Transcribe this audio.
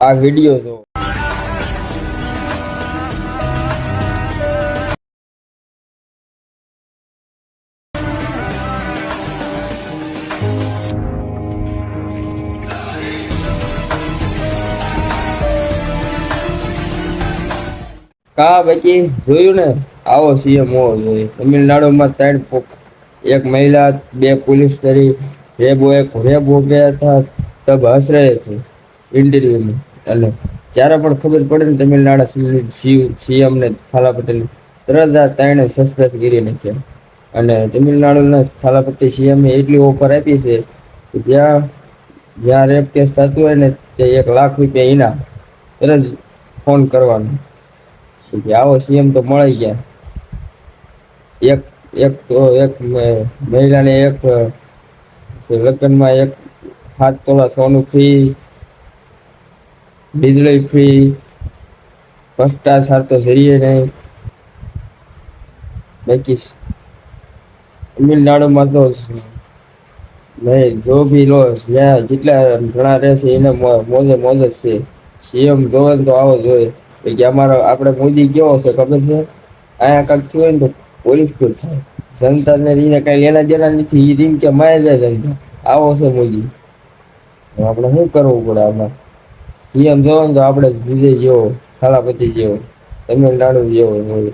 આ વિડિયો જો કા બાકી જોયું ને આવો સીએમ હોવો જોઈએ તમિલનાડુમાં એક મહિલા બે પોલીસ કરી રેબ હો ગયા था तब हंस रहे थे इंटरव्यू में અને જ્યારે પણ ખબર પડે ને તમિલનાડુ સીએમ ને થાલાપતિ તરત આ ત્રણે સસ્પેન્ડ કરી નાખ્યા અને તમિલનાડુના થાલાપતિ સીએમ એ એટલી ઓફર આપી છે કે જ્યાં રેપ કેસ થતું હોય ને તે 1 લાખ રૂપિયા ઇનામ તરત ફોન કરવાનો આવો સીએમ તો મળી ગયા એક એક મહિલાને એક લગ્નમાં 7 તોલા સોનું ફ્રી बिजली फ्री भ्रष्टाचार तो जरिए नहीं बाकी तमिलनाडु में तो नहीं जो भी लो જ્યાં જેટલા ઘણા રહેશે એને મોજે મોજ જ છે સીએમ જોવે તો આવો જોઈએ કે અમારો આપણે મોદી કેવો છે ખબર છે અહીંયા કાંઈક થયું ને તો પોલીસ કુલ થાય જનતાને એને કાંઈ લેના દેના નથી એ રીમ કે માય જાય જનતા આવો છે મોદી આપણે શું કરવું પડે આમાં સીએમ જોવો ને તો આપણે વિજય જેવો થાલાપતિ જેવો તમિલનાડુ જેવો હોય